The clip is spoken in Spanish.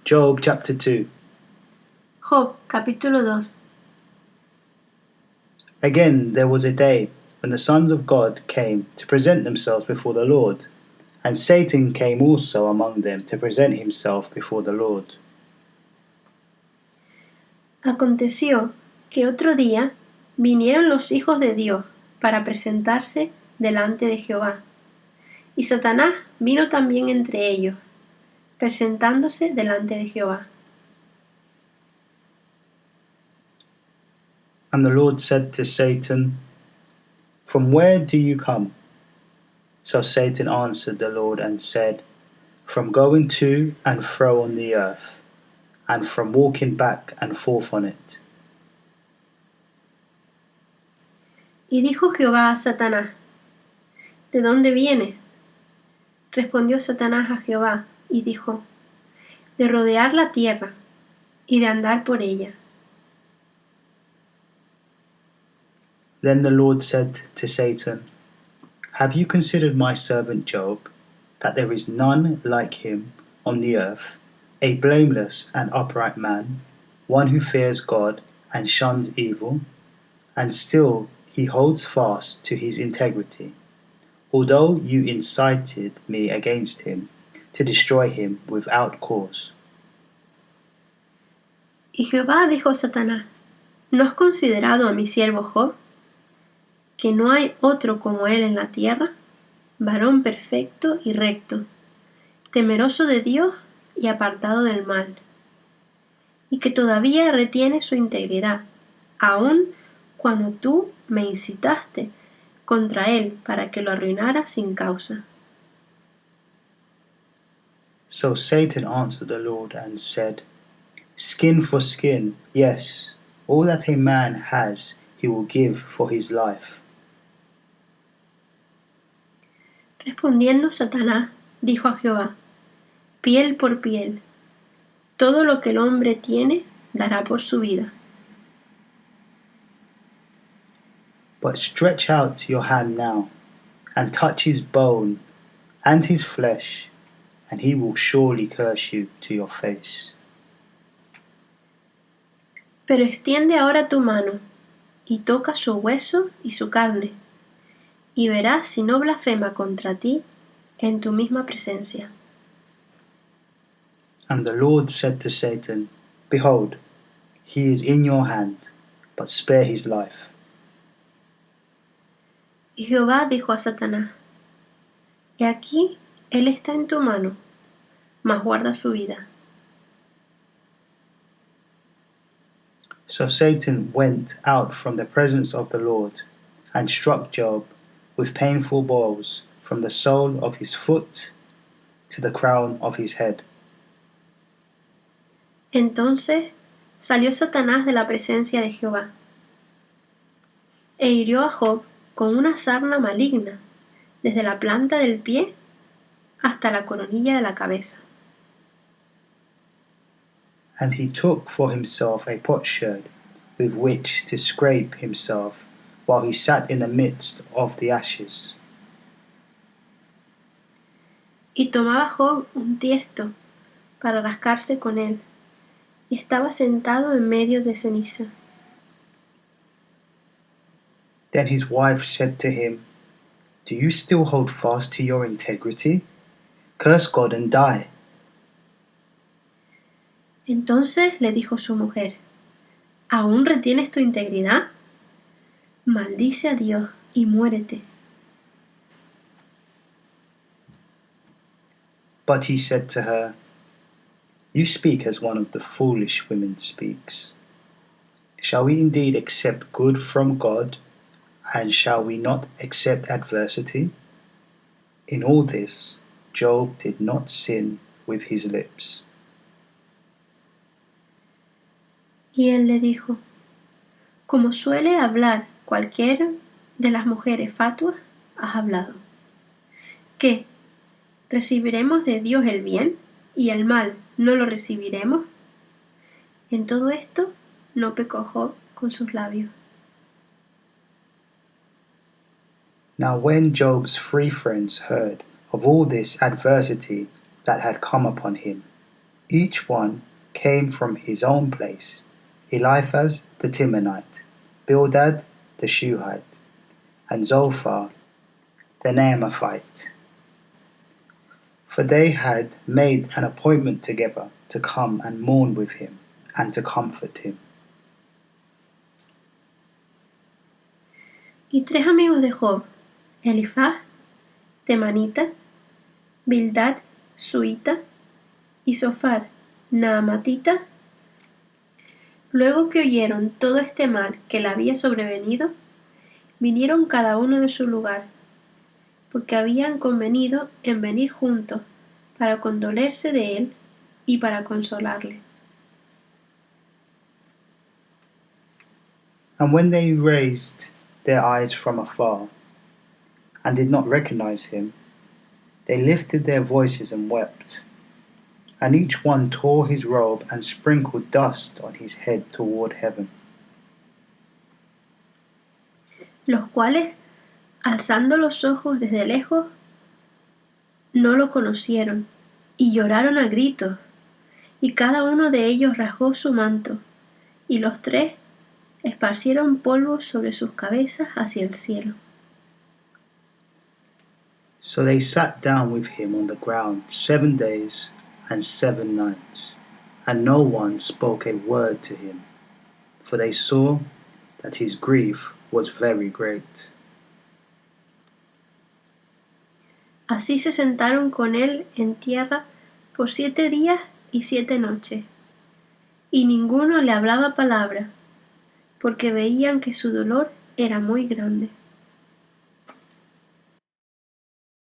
Job chapter 2. Job, capítulo 2. Again there was a day when the sons of God came to present themselves before the Lord, and Satan came also among them to present himself before the Lord. Aconteció que otro día vinieron los hijos de Dios para presentarse delante de Jehová, y Satanás vino también entre ellos, presentándose delante de Jehová. And the Lord said to Satan, From where do you come? So Satan answered the Lord and said, From going to and fro on the earth, and from walking back and forth on it. Y dijo Jehová a Satanás, ¿de dónde vienes? Respondió Satanás a Jehová y dijo, de rodear la tierra y de andar por ella. Then the Lord said to Satan, Have you considered my servant Job, that there is none like him on the earth, a blameless and upright man, one who fears God and shuns evil, and still he holds fast to his integrity, although you incited me against him to destroy him without cause? Y Jehová dijo a Satanás, ¿no has considerado a mi siervo Job, que no hay otro como él en la tierra, varón perfecto y recto, temeroso de Dios y apartado del mal, y que todavía retiene su integridad, aun cuando tú me incitaste contra él para que lo arruinara sin causa? So Satan answered the Lord and said, Skin for skin, yes, all that a man has he will give for his life. Respondiendo Satanás, dijo a Jehová, piel por piel, todo lo que el hombre tiene dará por su vida. But stretch out your hand now, and touch his bone and his flesh, and he will surely curse you to your face. Pero extiende ahora tu mano, y toca su hueso y su carne, y verás si no blasfema contra ti en tu misma presencia. And the Lord said to Satan, Behold, he is in your hand, but spare his life. Y Jehová dijo a Satanás, He aquí, él está en tu mano, mas guarda su vida. So Satan went out from the presence of the Lord, and struck Job with painful blows from the sole of his foot to the crown of his head. Entonces salió Satanás de la presencia de Jehová, e hirió a Job con una sarna maligna, desde la planta del pie hasta la coronilla de la cabeza. And he took for himself a potsherd with which to scrape himself, while he sat in the midst of the ashes. Y tomaba Job un tiesto para rascarse con él, y estaba sentado en medio de ceniza. Then his wife said to him, Do you still hold fast to your integrity? Curse God and die. Entonces le dijo su mujer, ¿aún retienes tu integridad? Maldice a Dios y muérete. But he said to her, You speak as one of the foolish women speaks. Shall we indeed accept good from God, and shall we not accept adversity? In all this, Job did not sin with his lips. Y él le dijo, como suele hablar cualquiera de las mujeres fatuas, has hablado. ¿Qué? ¿Recibiremos de Dios el bien y el mal no lo recibiremos? En todo esto no pecó Job con sus labios. Now when Job's 3 friends heard of all this adversity that had come upon him, Each one came from his own place: Eliphaz the Timonite, Bildad the Shuhite, and Zophar the Naamathite. For they had made an appointment together to come and mourn with him and to comfort him. Y tres amigos de Job, Elifaz, Temanita, Bildad, Suita, y Zophar, Naamatita, luego que oyeron todo este mal que le había sobrevenido, vinieron cada uno de su lugar, porque habían convenido en venir juntos para condolerse de él y para consolarle. And when they raised their eyes from afar, and did not recognize him, they lifted their voices and wept, and each one tore his robe and sprinkled dust on his head toward heaven. Los cuales, alzando los ojos desde lejos, no lo conocieron, y lloraron a gritos, y cada uno de ellos rasgó su manto, y los tres esparcieron polvo sobre sus cabezas hacia el cielo. So they sat down with him on the ground 7 days and 7 nights, and no one spoke a word to him, for they saw that his grief was very great. Así se sentaron con él en tierra por 7 días y 7 noches, y ninguno le hablaba palabra, porque veían que su dolor era muy grande.